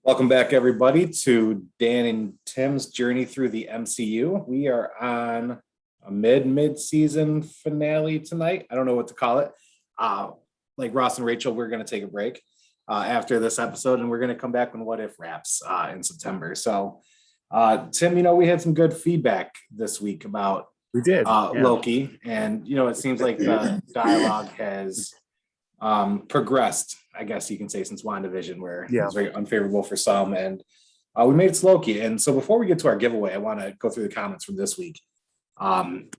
Welcome back, everybody, to Dan and Tim's journey through the MCU. We are on a mid-season finale tonight. I don't know what to call it. Like Ross and Rachel, we're going to take a break after this episode, and we're going to come back when What If wraps in September. So, Tim, we had some good feedback this week about We did. Loki, and it seems like the dialogue has progressed, I guess you can say, since WandaVision, where it was very unfavorable for some, and we made it to Loki. And so before we get to our giveaway, I want to go through the comments from this week and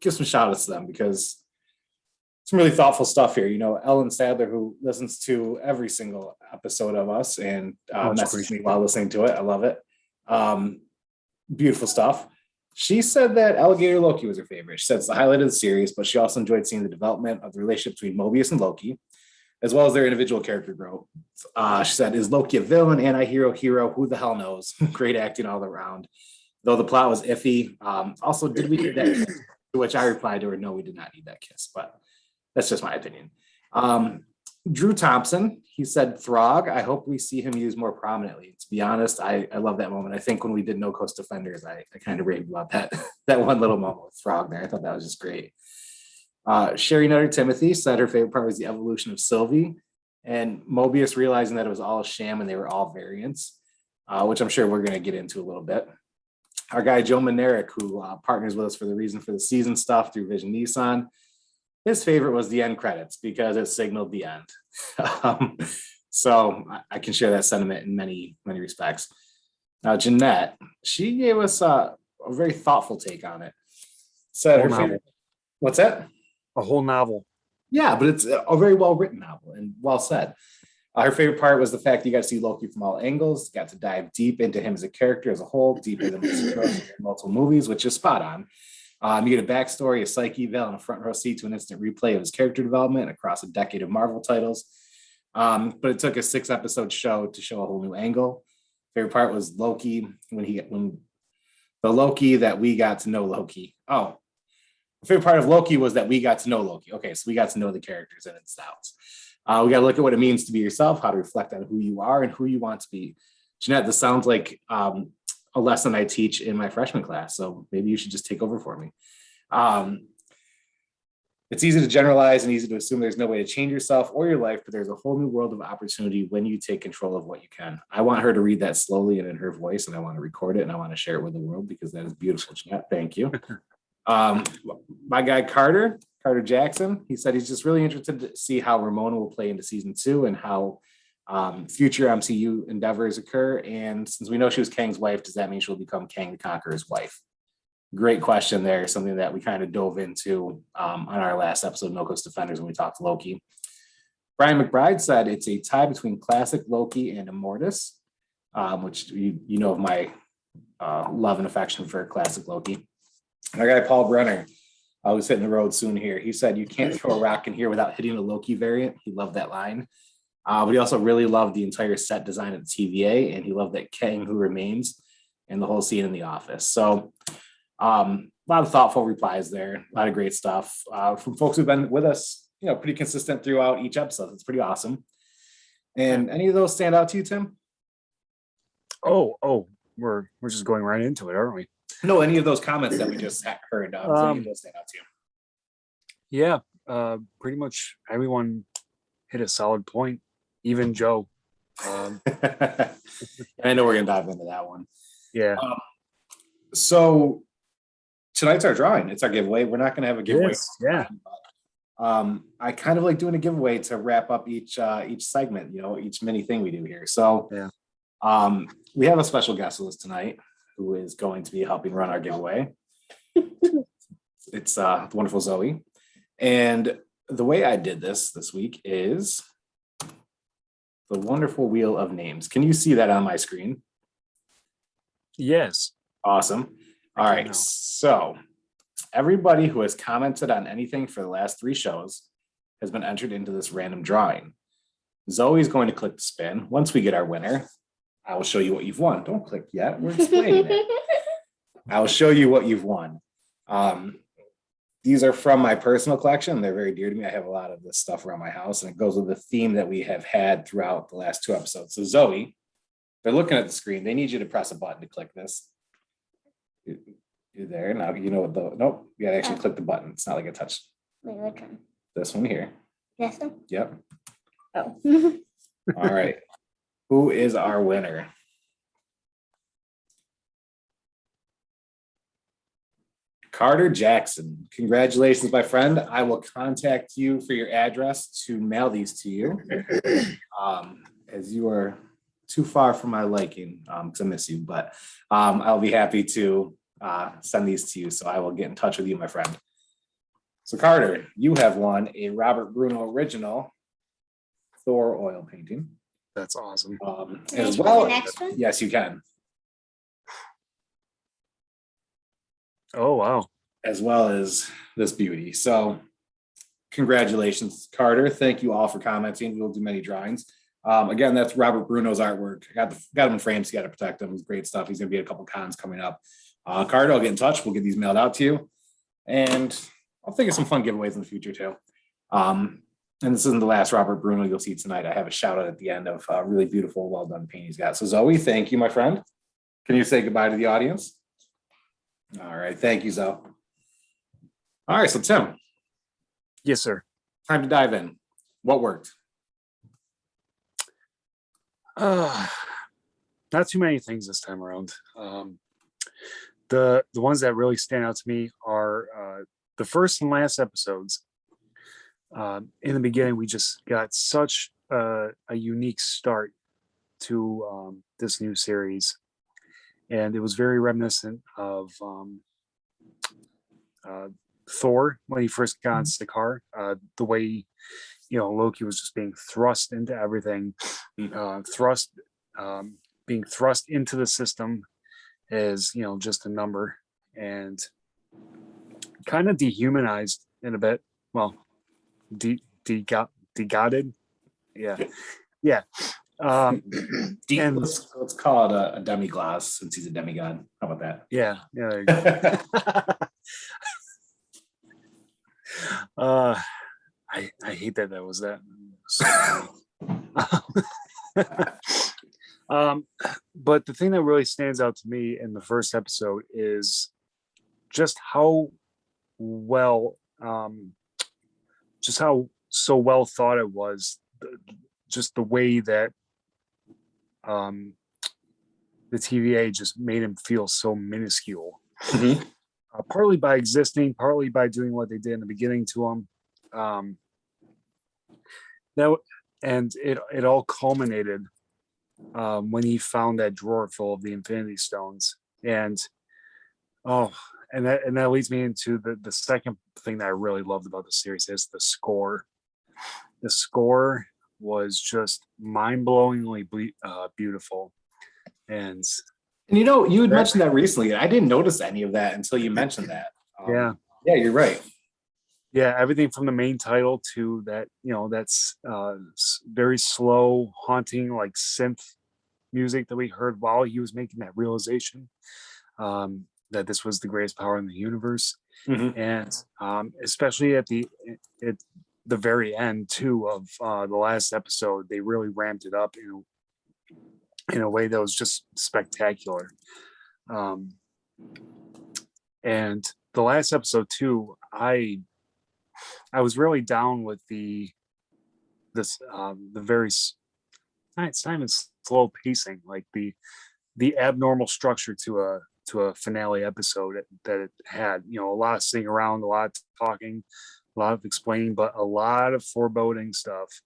give some shout outs to them, because some really thoughtful stuff here. Ellen Sadler, who listens to every single episode of us and messaged me while listening to it. I love it. Beautiful stuff. She said that Alligator Loki was her favorite. She said it's the highlight of the series, but she also enjoyed seeing the development of the relationship between Mobius and Loki, as well as their individual character growth. She said, is Loki a villain, anti-hero, hero? Who the hell knows? Great acting all around, though the plot was iffy. Also, did we need that kiss? To which I replied to her, no, we did not need that kiss, but that's just my opinion. Drew Thompson, he said, Throg, I hope we see him used more prominently. To be honest, I love that moment. I think when we did No Coast Defenders, I kind of raved about that one little moment with Throg there. I thought that was just great. Sherry Nutter Timothy said her favorite part was the evolution of Sylvie and Mobius realizing that it was all a sham and they were all variants, which I'm sure we're going to get into a little bit. Our guy Joe Manerick, who partners with us for the Reason for the Season stuff through Vision Nissan, his favorite was the end credits because it signaled the end. So I can share that sentiment in many, many respects. Now, Jeanette, she gave us a very thoughtful take on it. Said her favorite, what's that? A whole novel. Yeah, but it's a very well-written novel and well said. Her favorite part was the fact that you got to see Loki from all angles, got to dive deep into him as a character as a whole, deeper than multiple movies, which is spot on. You get a backstory, a psyche eval, and a front row seat to an instant replay of his character development across a decade of Marvel titles. But it took a 6-episode show to show a whole new angle. Favorite part was Loki, when the Loki that we got to know Loki. Oh, the favorite part of Loki was that we got to know Loki. Okay, so we got to know the characters and its outs. We got to look at what it means to be yourself, how to reflect on who you are and who you want to be. Jeanette, this sounds like a lesson I teach in my freshman class, so maybe you should just take over for me. It's easy to generalize and easy to assume there's no way to change yourself or your life, but there's a whole new world of opportunity when you take control of what you can. I want her to read that slowly and in her voice, and I want to record it and I want to share it with the world because that is beautiful, Jeanette. Thank you. My guy Carter Jackson, he said he's just really interested to see how Ramona will play into season 2 and how future MCU endeavors occur. And since we know she was Kang's wife, does that mean she'll become Kang the Conqueror's wife? Great question there. Something that we kind of dove into on our last episode, No Coast Defenders, when we talked to Loki. Brian McBride said it's a tie between classic Loki and Immortus, which you know of my love and affection for classic Loki. And our guy Paul Brenner, who's hitting the road soon here, he said you can't throw a rock in here without hitting a Loki variant. He loved that line. But he also really loved the entire set design of the TVA, and he loved that Kang Who Remains and the whole scene in the office. So a lot of thoughtful replies there, a lot of great stuff from folks who've been with us, pretty consistent throughout each episode. It's pretty awesome. And any of those stand out to you, Tim? Oh, we're just going right into it, aren't we? No, any of those comments that we just heard, any of those stand out to you? Yeah, pretty much everyone hit a solid point. Even Joe. I know we're gonna dive into that one. Yeah. So tonight's our drawing. It's our giveaway. We're not gonna have a giveaway. Yes, yeah. I kind of like doing a giveaway to wrap up each segment. Each mini thing we do here. So we have a special guest with us tonight who is going to be helping run our giveaway. It's the wonderful Zoe, and the way I did this week is the wonderful wheel of names. Can you see that on my screen? Yes. Awesome. All right. So everybody who has commented on anything for the last 3 shows has been entered into this random drawing. Zoe's going to click the spin. Once we get our winner, I will show you what you've won. Don't click yet. We're explaining it. I will show you what you've won. These are from my personal collection. They're very dear to me. I have a lot of this stuff around my house, and it goes with the theme that we have had throughout the last 2 episodes. So Zoe, They're looking at the screen. They need you to press a button to click this. You're there now. You know what the nope. You gotta actually click the button. It's not like a touch. Wait, which one? This one here. This one? Yep. Oh. All right. Who is our winner? Carter Jackson. Congratulations, my friend. I will contact you for your address to mail these to you. As you are too far from my liking, because I miss you, but I'll be happy to send these to you. So I will get in touch with you, my friend. So Carter, you have won a Robert Bruno original Thor oil painting. That's awesome. As well, the next one? yes, you can. Oh, wow. As well as this beauty. So congratulations, Carter. Thank you all for commenting. We'll do many drawings. Again, that's Robert Bruno's artwork. I got him in frames. You got to protect him. It's great stuff. He's going to be at a couple cons coming up. Carter, I'll get in touch. We'll get these mailed out to you. And I'll think of some fun giveaways in the future too. And this isn't the last Robert Bruno you'll see tonight. I have a shout out at the end of a really beautiful, well done painting he's got. So Zoe, thank you, my friend. Can you say goodbye to the audience? All right. Thank you, Zoe. All right. So Tim. Yes, sir. Time to dive in. What worked? Not too many things this time around. The ones that really stand out to me are the first and last episodes. In the beginning, we just got such a unique start to this new series, and it was very reminiscent of Thor when he first got on Sakaar. The way Loki was just being thrust into everything, being thrust into the system as just a number, and kind of dehumanized in a bit. Well, degodded. Yeah. And let's call it a demiglass since he's a demigod. How about that? Yeah. There you go. I hate that was that. But the thing that really stands out to me in the first episode is just how well so well thought it was, just the way that the TVA just made him feel so minuscule. Mm-hmm. Partly by existing, partly by doing what they did in the beginning to him. It all culminated when he found that drawer full of the Infinity Stones, and that leads me into the second thing that I really loved about the series is the score. The score was just mind-blowingly beautiful, and you had mentioned that recently. I didn't notice any of that until you mentioned that. Yeah, you're right. Yeah, everything from the main title to that, that's very slow, haunting, like synth music that we heard while he was making that realization that this was the greatest power in the universe. Mm-hmm. And especially at the very end too of the last episode, they really ramped it up in a way that was just spectacular. And the last episode too, I was really down with the very, it's not even slow pacing, like the abnormal structure to a finale episode that it had. A lot of sitting around, a lot of talking, a lot of explaining, but a lot of foreboding stuff,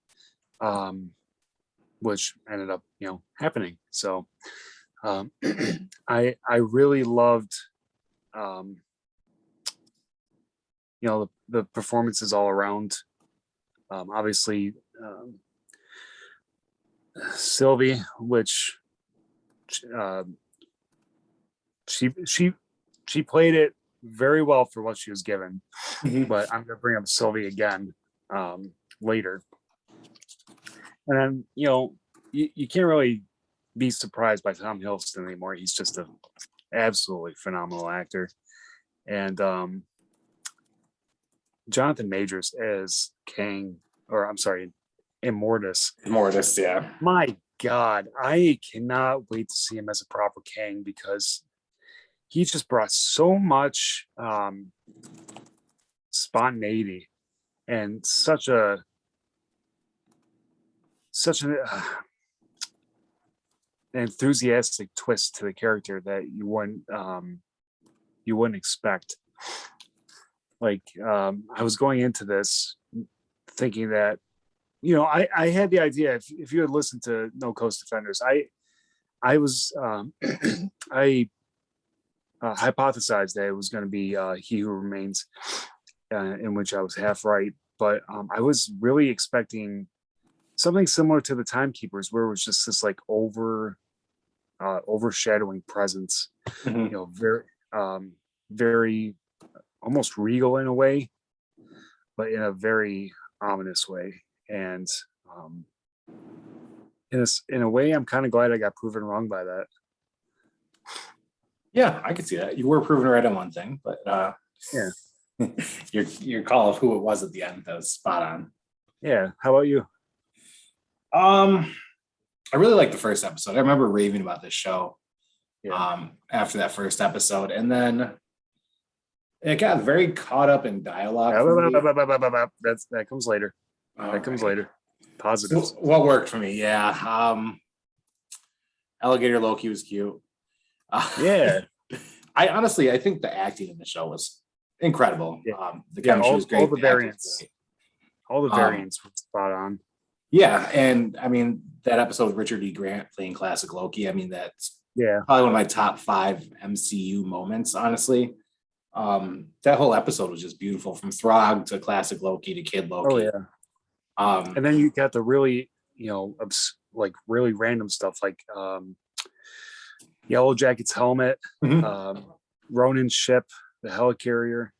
which ended up happening. So I really loved the performances all around. Obviously Sylvie, which she played it very well for what she was given. Mm-hmm. But I'm gonna bring up Sylvie again later. And then you can't really be surprised by Tom Hiddleston anymore. He's just an absolutely phenomenal actor. And Jonathan Majors as Kang, or I'm sorry, Immortus. Immortus, yeah. My God, I cannot wait to see him as a proper Kang because he just brought so much spontaneity and such an enthusiastic twist to the character that you wouldn't expect. Like I was going into this thinking that, you know, I had the idea, if you had listened to No Coast Defenders, I was I hypothesized that it was going to be He Who Remains, in which I was half right, but I was really expecting something similar to the Timekeepers, where it was just this like overshadowing presence, you know, very almost regal in a way, but in a very ominous way. And in a way, I'm kind of glad I got proven wrong by that. Yeah, I could see that. You were proven right on one thing, but Yeah. your call of who it was at the end, that was spot on. Yeah. How about you? I really liked the first episode. I remember raving about this show Yeah. after that first episode, and then it got very caught up in dialogue. That comes later. That comes later. Positives. So what worked for me? Yeah. Alligator Loki was cute. Yeah. I think the acting in the show was incredible. Yeah. The chemistry was great. All the variants. All the variants were spot on. Yeah, and I mean that episode with Richard E. Grant playing classic Loki. I mean that's probably one of my top 5 MCU moments. Honestly, that whole episode was just beautiful, from Throg to classic Loki to Kid Loki. Oh yeah. And then you got the really, you know, like really random stuff like Yellow Jacket's helmet, Ronin's ship, the helicarrier.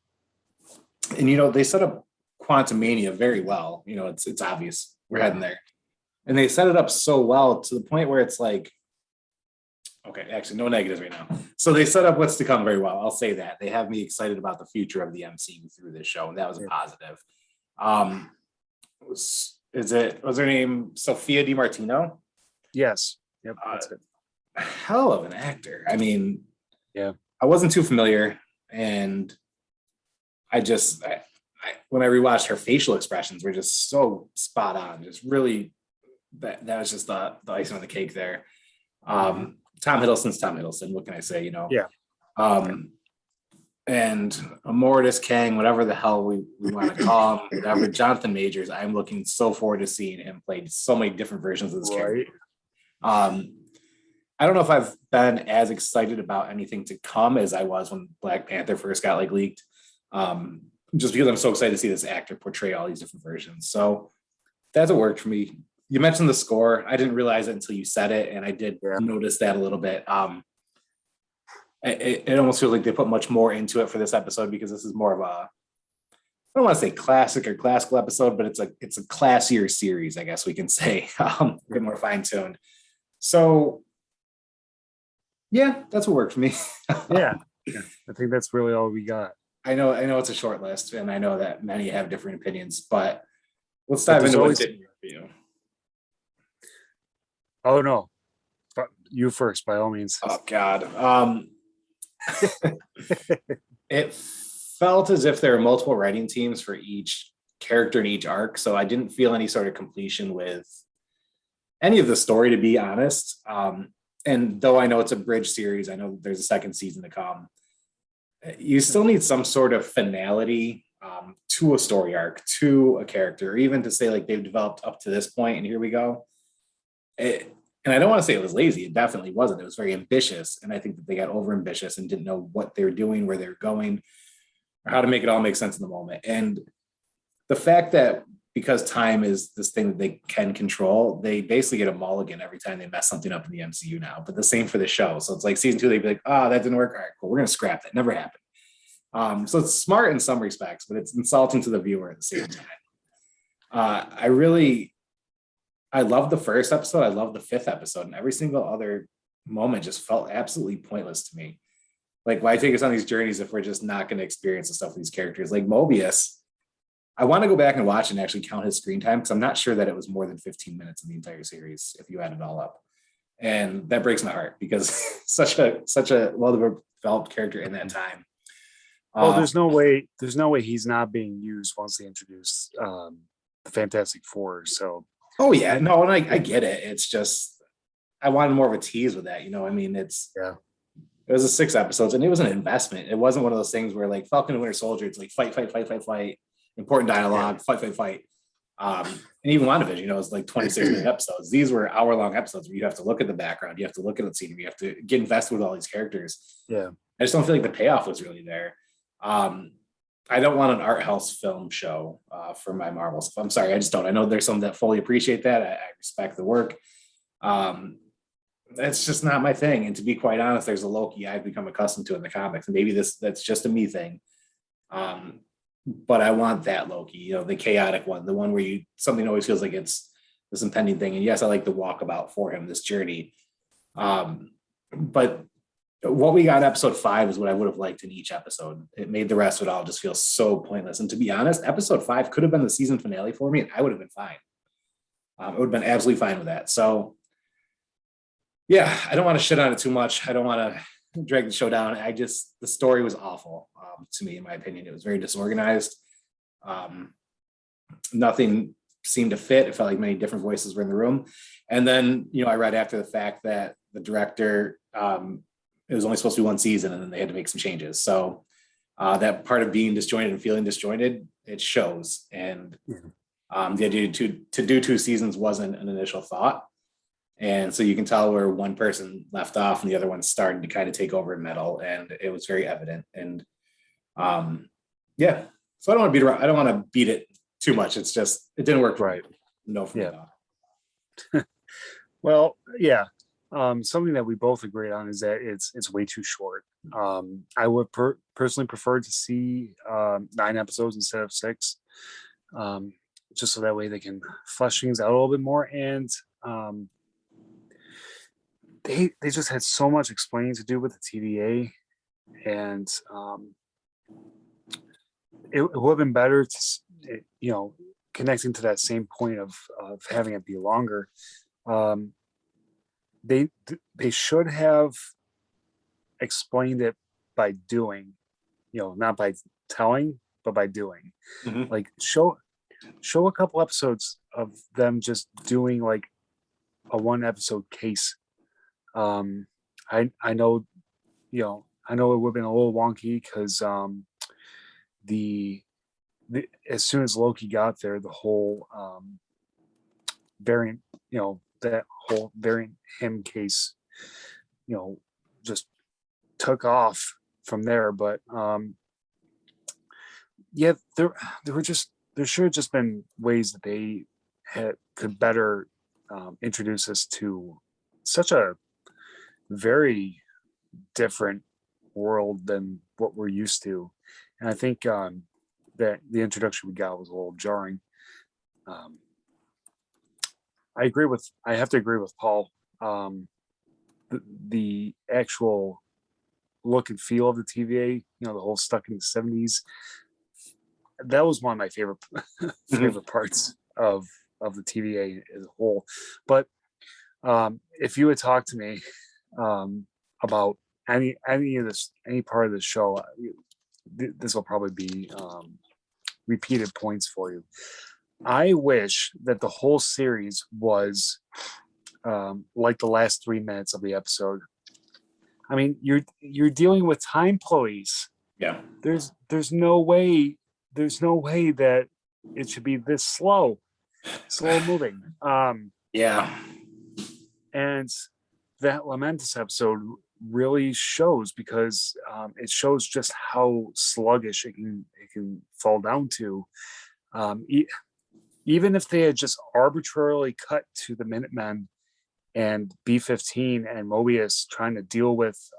And you know they set up Quantum Mania very well. You know it's obvious we're heading there, and they set it up so well to the point where it's like, okay, actually no negatives right now. So they set up what's to come very well. I'll say that they have me excited about the future of the MCU through this show, and that was a positive. Was her name Sophia DiMartino? Yes. Yep. That's good. Hell of an actor. I mean, yeah, I wasn't too familiar, and I when I rewatched, her facial expressions were just so spot on. Just really, that was just the icing on the cake there. Tom Hiddleston's Tom Hiddleston. What can I say? You know. Yeah. And Immortus Kang, whatever the hell we want to call him, whatever, Jonathan Majors. I'm looking so forward to seeing him play so many different versions of this character. I don't know if I've been as excited about anything to come as I was when Black Panther first got like leaked. Just because I'm so excited to see this actor portray all these different versions. So that's what worked for me. You mentioned the score. I didn't realize it until you said it, and I did notice that a little bit. It almost feels like they put much more into it for this episode, because this is more of a, I don't want to say classic or classical episode, but it's a classier series, I guess we can say, a bit more fine-tuned. So yeah, that's what worked for me. Yeah, I think that's really all we got. I know it's a short list, and I know that many have different opinions, but let's dive into what didn't work for you. Oh no, but you first, by all means. Oh God. It felt as if there were multiple writing teams for each character in each arc, so I didn't feel any sort of completion with any of the story, to be honest. And though I know it's a bridge series, I know there's a second season to come, you still need some sort of finality to a story arc, to a character, or even to say like they've developed up to this point and here we go. And I don't want to say it was lazy. It definitely wasn't. It was very ambitious. And I think that they got over ambitious and didn't know what they were doing, where they were going, or how to make it all make sense in the moment. And the fact that because time is this thing that they can control, they basically get a mulligan every time they mess something up in the MCU now. But the same for the show. So it's like season 2, they'd be like, oh, that didn't work. All right, cool. We're going to scrap that. Never happened. So it's smart in some respects, but it's insulting to the viewer at the same time. I love the first episode. I love the 5th episode, and every single other moment just felt absolutely pointless to me. Like, why take us on these journeys if we're just not going to experience the stuff with these characters? Like Mobius, I want to go back and watch and actually count his screen time because I'm not sure that it was more than 15 minutes in the entire series if you add it all up. And that breaks my heart because such a well-developed character in that time. Well, there's no way he's not being used once they introduce the Fantastic Four. So. Oh yeah, no, and I get it. It's just I wanted more of a tease with that. I mean, it was a 6 episodes and it was an investment. It wasn't one of those things where like Falcon and Winter Soldier, it's like fight, important dialogue, fight. And even WandaVision, it was like 26-minute episodes. These were hour-long episodes where you have to look at the background, you have to look at the scenery, you have to get invested with all these characters. Yeah. I just don't feel like the payoff was really there. I don't want an art house film show for my Marvel stuff. I'm sorry, I just don't. I know there's some that fully appreciate that. I respect the work. That's just not my thing. And to be quite honest, there's a Loki I've become accustomed to in the comics. And maybe that's just a me thing. But I want that Loki, the chaotic one, the one where something always feels like it's this impending thing. And yes, I like the walkabout for him, this journey. But what we got in episode 5 is what I would have liked in each episode. It made the rest of it all just feel so pointless. And to be honest, episode 5 could have been the season finale for me, and I would have been fine. I would have been absolutely fine with that. So yeah, I don't want to shit on it too much. I don't want to drag the show down. The story was awful to me, in my opinion. It was very disorganized. Nothing seemed to fit. It felt like many different voices were in the room. And then, I read after the fact that the director, it was only supposed to be 1 season and then they had to make some changes. So that part of being disjointed and feeling disjointed, it shows. And the idea to do 2 seasons wasn't an initial thought. And so you can tell where one person left off and the other one started to kind of take over and meddle, and it was very evident. And so I don't want to beat around. I don't want to beat it too much. It's just, it didn't work. Right. No, for me. Well, yeah. Something that we both agreed on is that it's way too short. I would personally prefer to see 9 episodes instead of 6, just so that way they can flesh things out a little bit more. And they just had so much explaining to do with the TVA, and it would have been better to, connecting to that same point of having it be longer. They should have explained it by doing, not by telling, but by doing. Mm-hmm. Like show a couple episodes of them just doing like a 1 episode case. I know, I know it would have been a little wonky because as soon as Loki got there, the whole variant, that whole variant him case, just took off from there. But there should have just been ways that they could better introduce us to such a very different world than what we're used to. And I think that the introduction we got was a little jarring. I have to agree with Paul. The actual look and feel of the TVA, the whole stuck in the 70s, that was one of my favorite parts of the TVA as a whole. But if you had talked to me about any of this, any part of the show, this will probably be repeated points for you. I wish that the whole series was like the last 3 minutes of the episode. I mean, you're dealing with time police. Yeah. There's no way that it should be this slow moving. Yeah. And that Lamentus episode really shows, because it shows just how sluggish it can fall down to. Even if they had just arbitrarily cut to the Minutemen and B-15 and Mobius trying to deal with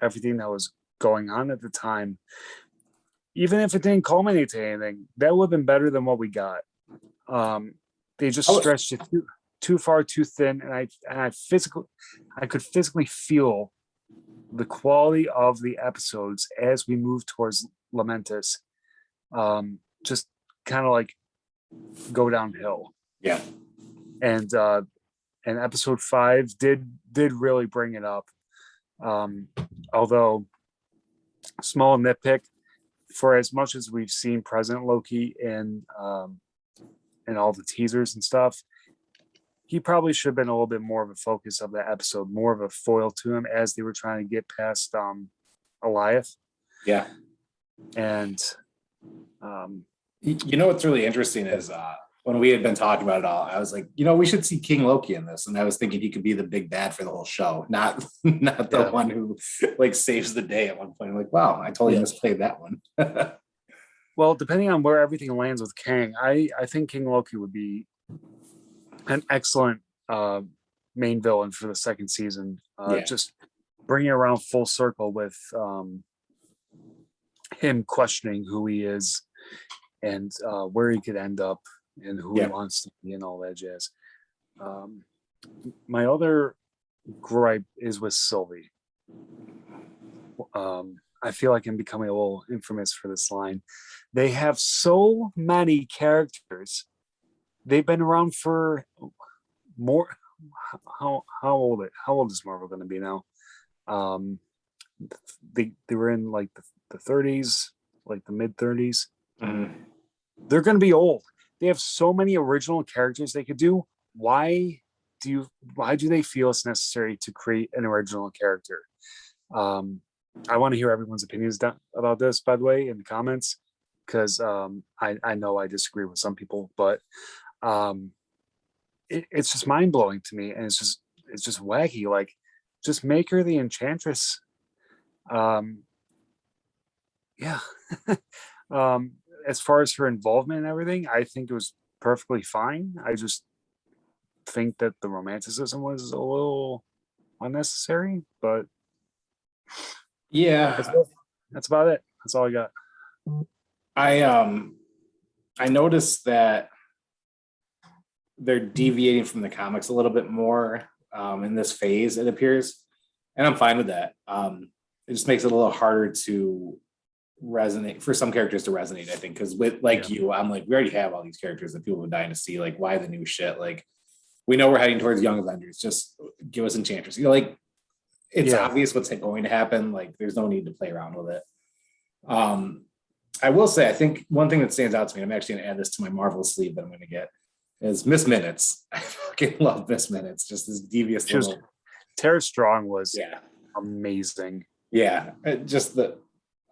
everything that was going on at the time, even if it didn't culminate to anything, that would have been better than what we got. They just stretched it too far, too thin, and I could physically feel the quality of the episodes as we move towards Lamentus just kind of like go downhill. Yeah. And episode 5 did really bring it up. Although small nitpick, for as much as we've seen President Loki in all the teasers and stuff, he probably should have been a little bit more of a focus of that episode, more of a foil to him as they were trying to get past Eliath. Yeah. And you know what's really interesting is when we had been talking about it all, I was like, we should see King Loki in this, and I was thinking he could be the big bad for the whole show, not the one who like saves the day at one point. I'm like, wow, I totally misplayed that one. Well, depending on where everything lands with Kang, I think King Loki would be an excellent main villain for the second season. Just bring it around full circle with him questioning who he is and where he could end up and who he wants to be and all that jazz. My other gripe is with Sylvie. I feel like I'm becoming a little infamous for this line. They have so many characters. They've been around for more. How old is Marvel going to be now? They were in like the 30s, like the mid 30s. Mm-hmm. They're going to be old. They have so many original characters they could do. Why do they feel it's necessary to create an original character? I want to hear everyone's opinions about this, by the way, in the comments, because I know I disagree with some people, but it's just mind blowing to me, and it's just wacky. Like, just make her the Enchantress. As far as her involvement and everything, I think it was perfectly fine. I just think that the romanticism was a little unnecessary, but yeah, that's about it. That's all I got. I noticed that they're deviating from the comics a little bit more in this phase, it appears, and I'm fine with that. It just makes it a little harder to resonate for some characters to resonate, I think, because with you, I'm like, we already have all these characters that people are dying to see. Like, why the new shit? Like, we know we're heading towards Young Avengers. Just give us Enchantress. Like, it's obvious what's going to happen. Like, there's no need to play around with it. I will say, I think one thing that stands out to me, I'm actually going to add this to my Marvel sleeve that I'm going to get, is Miss Minutes. I fucking love Miss Minutes. Just this devious little. Tara Strong was amazing. Yeah,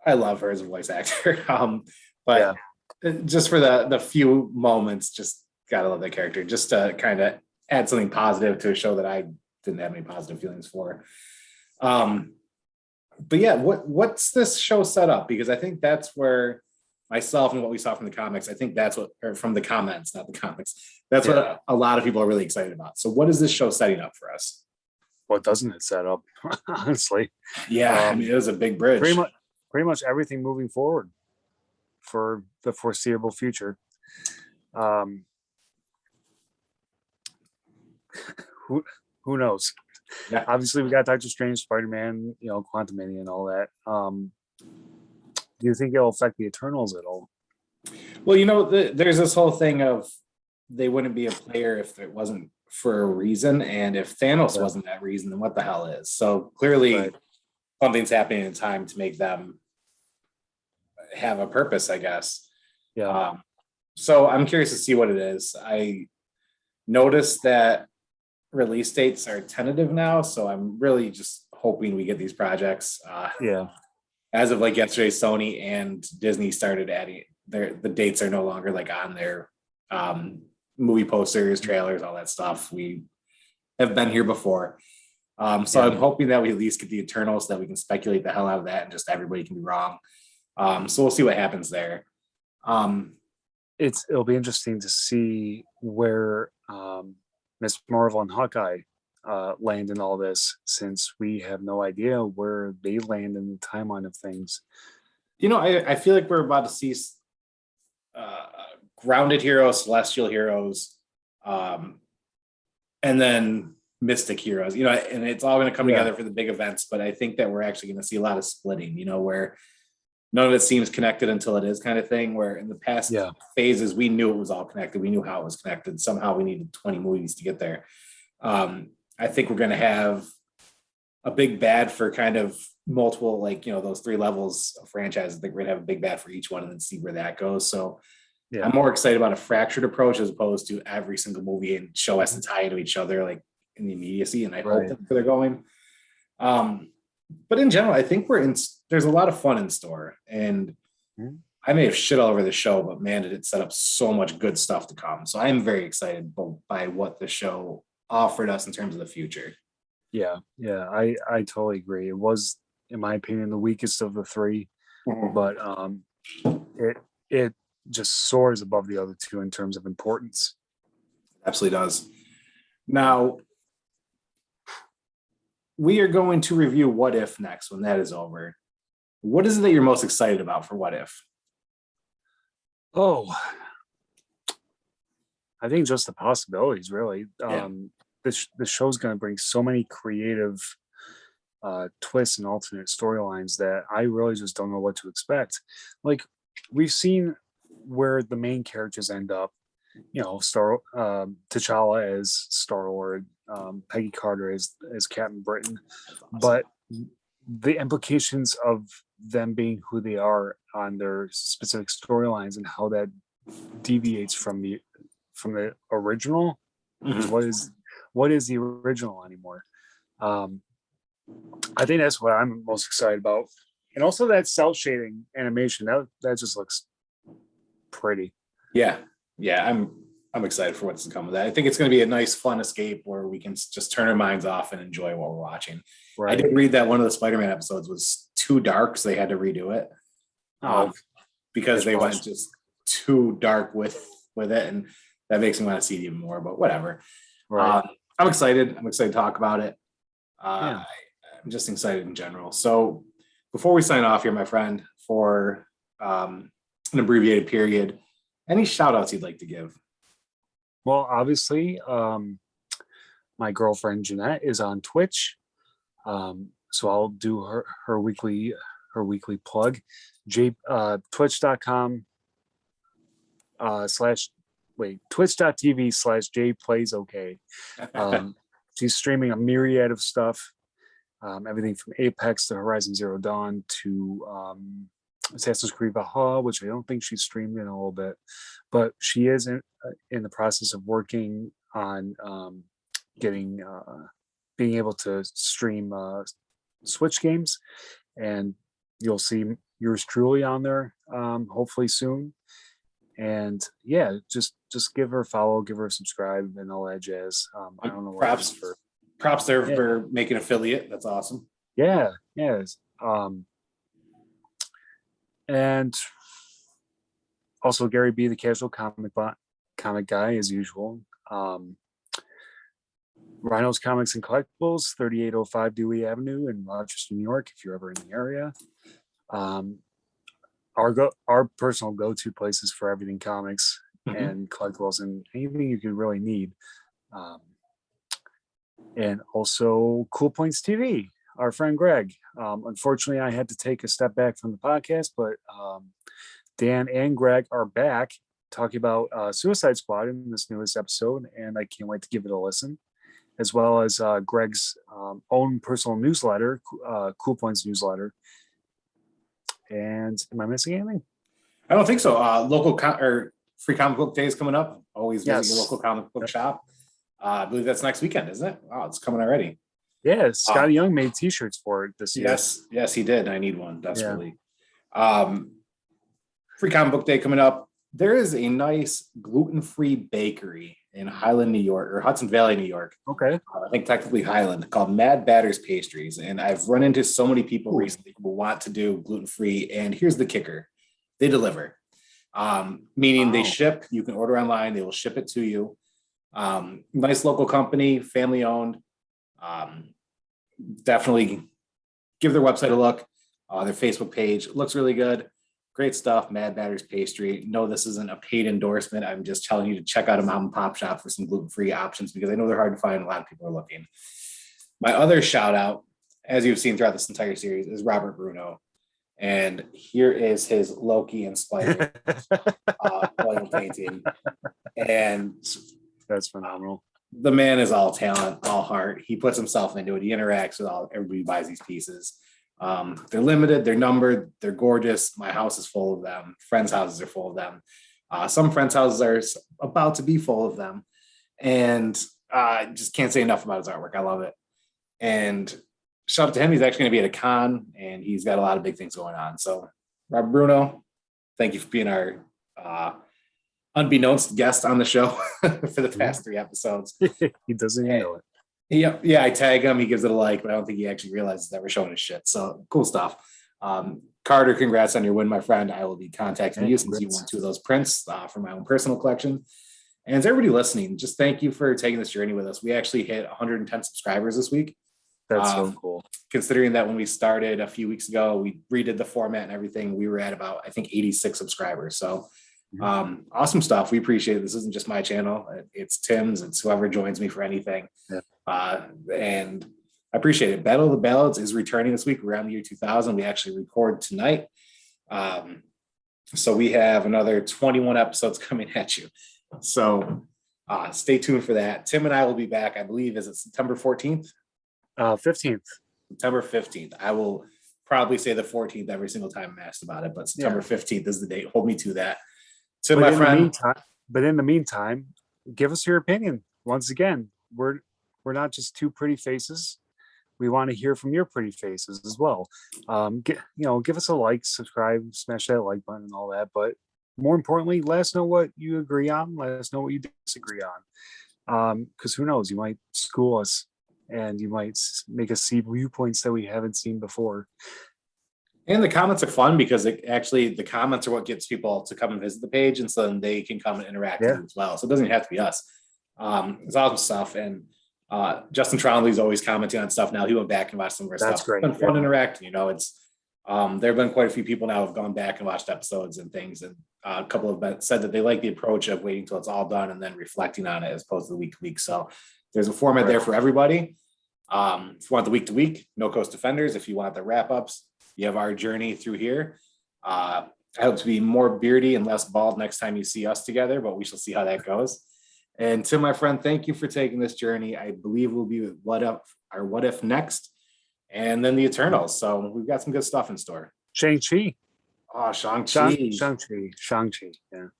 I love her as a voice actor. But just for the few moments, just gotta love that character. Just to kind of add something positive to a show that I didn't have any positive feelings for. But yeah, what's this show set up? Because I think that's where myself and what we saw from the comics, I think that's what, or from the comments, not the comics, that's what a lot of people are really excited about. So what is this show setting up for us? What doesn't it set up, honestly? Yeah, I mean, it was a big bridge. Pretty much everything moving forward for the foreseeable future. Who knows? Yeah. Obviously, we got Doctor Strange, Spider-Man, Quantumania and all that. Do you think it'll affect the Eternals at all? Well, there's this whole thing of they wouldn't be a player if it wasn't for a reason, and if Thanos wasn't that reason, then what the hell is? So clearly something's happening in time to make them have a purpose, I guess. Yeah. So I'm curious to see what it is. I noticed that release dates are tentative now, so I'm really just hoping we get these projects. As of like yesterday, Sony and Disney started adding the dates are no longer like on their movie posters, trailers, all that stuff. We have been here before. I'm hoping that we at least get the Eternals so that we can speculate the hell out of that and just everybody can be wrong. So we'll see what happens there. It'll be interesting to see where Miss Marvel and Hawkeye land in all this, since we have no idea where they land in the timeline of things. I feel like we're about to see grounded heroes, celestial heroes, and then mystic heroes, and it's all going to come together for the big events. But I think that we're actually going to see a lot of splitting, where none of it seems connected until it is kind of thing, where in the past phases, we knew it was all connected. We knew how it was connected. Somehow we needed 20 movies to get there. I think we're going to have a big bad for kind of multiple, like, those 3 levels of franchises. I think we're going to have a big bad for each one and then see where that goes. So I'm more excited about a fractured approach as opposed to every single movie and show has to tie into each other, like in the immediacy. And I hope that's where they're going. But in general, I think there's a lot of fun in store, and I may have shit all over the show, but man, did it set up so much good stuff to come. So I'm very excited by what the show offered us in terms of the future. Yeah, I totally agree. It was, in my opinion, the weakest of the 3, but it just soars above the other 2 in terms of importance. Absolutely does. Now, we are going to review What If next when that is over. What is it that you're most excited about for What If? Oh, I think just the possibilities, really. The show's going to bring so many creative twists and alternate storylines that I really just don't know what to expect. Like, we've seen where the main characters end up. T'Challa as Star-Lord, Peggy Carter as Captain Britain, but the implications of them being who they are on their specific storylines and how that deviates from the original. What is the original anymore? I think that's what I'm most excited about, and also that cell shading animation that just looks pretty. Yeah, I'm excited for what's to come with that. I think it's going to be a nice, fun escape where we can just turn our minds off and enjoy what we're watching. Right. I did read that one of the Spider-Man episodes was too dark, so they had to redo it because they went just too dark with it, and that makes me want to see it even more. But whatever. Right. I'm excited. I'm excited to talk about it. I'm just excited in general. So before we sign off here, my friend, for an abbreviated period, any shout outs you'd like to give? Well, obviously, my girlfriend Jeanette is on Twitch, so I'll do her weekly plug. Twitch.com twitch.tv/jplaysok. She's streaming a myriad of stuff, everything from Apex to Horizon Zero Dawn to Assassin's Creed Valhalla, which I don't think she's streamed in a little bit, but she is in the process of working on being able to stream Switch games, and you'll see yours truly on there hopefully soon. And yeah, just give her a follow, give her a subscribe, and all that jazz. I don't know. Props there for making affiliate. That's awesome. Yeah. And also Gary B, the casual comic guy, as usual. Rhino's Comics and Collectibles, 3805 Dewey Avenue in Rochester, New York, if you're ever in the area. Our personal go-to places for everything comics and collectibles and anything you could really need. And also Cool Points TV, our friend Greg. Unfortunately, I had to take a step back from the podcast, but Dan and Greg are back talking about Suicide Squad in this newest episode, and I can't wait to give it a listen, as well as Greg's own personal newsletter, Cool Points newsletter. And am I missing anything? I don't think so. Free Comic Book Day is coming up. Always visit your local comic book shop. I believe that's next weekend, isn't it? Wow, it's coming already. Yeah, Scotty Young made T-shirts for it this year. Yes, he did. I need one desperately. Yeah. Free Comic Book Day coming up. There is a nice gluten-free bakery in Highland, New York, or Hudson Valley, New York. Okay. I think technically Highland, called Mad Batter's Pastries. And I've run into so many people recently who want to do gluten-free. And here's the kicker. They deliver. Meaning they ship. You can order online. They will ship it to you. Nice local company, family owned. Definitely give their website a look. Their Facebook page looks really good. Great stuff. Mad Batter's Pastry. No, this isn't a paid endorsement. I'm just telling you to check out a mom and pop shop for some gluten-free options because I know they're hard to find. A lot of people are looking. My other shout out, as you've seen throughout this entire series, is Robert Bruno. And here is his Loki inspired oil painting. And That's phenomenal. the man is all talent, all heart. He puts himself into it. He interacts with everybody who buys these pieces. They're limited, they're numbered, they're gorgeous. My house is full of them. Friends' houses are full of them. Some friends' houses are about to be full of them. And I just can't say enough about his artwork. I love it. And shout out to him. He's actually going to be at a con, and he's got a lot of big things going on. So, Robert Bruno, thank you for being our unbeknownst guest on the show for the past 3 episodes. He doesn't even know it. Yeah, I tag him. He gives it a like, but I don't think he actually realizes that we're showing his shit. So cool stuff. Carter, congrats on your win, my friend. I will be contacting you since you won 2 of those prints for my own personal collection. And to everybody listening, just thank you for taking this journey with us. We actually hit 110 subscribers this week. That's so cool. Considering that when we started a few weeks ago, we redid the format and everything, we were at about, I think, 86 subscribers. So awesome stuff. We appreciate it. This isn't just my channel. It's Tim's. It's whoever joins me for anything. Yeah. And I appreciate it. Battle of the Ballads is returning this week around the year 2000. We actually record tonight. So we have another 21 episodes coming at you. So stay tuned for that. Tim and I will be back, I believe, is it September 14th? 15th. September 15th. I will probably say the 14th every single time I'm asked about it, but September 15th is the date. Hold me to that. So my friend. But in the meantime, give us your opinion. Once again, we're not just 2 pretty faces. We want to hear from your pretty faces as well. Give us a like, subscribe, smash that like button and all that. But more importantly, let us know what you agree on. Let us know what you disagree on. Because who knows, you might school us and you might make us see viewpoints that we haven't seen before. And the comments are fun because the comments are what gets people to come and visit the page, and so then they can come and interact with you as well. So it doesn't even have to be us. It's awesome stuff. And Justin Trombley's always commenting on stuff now. He went back and watched some of our stuff. That's great. It's been fun interacting. It's there have been quite a few people now who have gone back and watched episodes and things, and a couple have said that they like the approach of waiting till it's all done and then reflecting on it as opposed to the week to week. So there's a format there for everybody. If you want the week to week, No Coast Defenders. If you want the wrap ups, you have our journey through here. I hope to be more beardy and less bald next time you see us together, but we shall see how that goes. And Tim, my friend, thank you for taking this journey. I believe we'll be with What If next, and then the Eternals. So we've got some good stuff in store. Shang-Chi. Oh, Shang-Chi. Shang-Chi.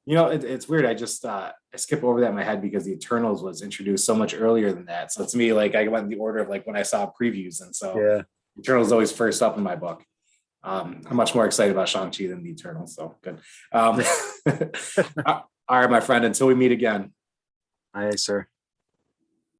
Yeah. It's weird. I just I skip over that in my head because the Eternals was introduced so much earlier than that. So to me, like I went in the order of like when I saw previews, and so Eternals is always first up in my book. I'm much more excited about Shang-Chi than the Eternals. So good. All right, my friend. Until we meet again. Aye, sir.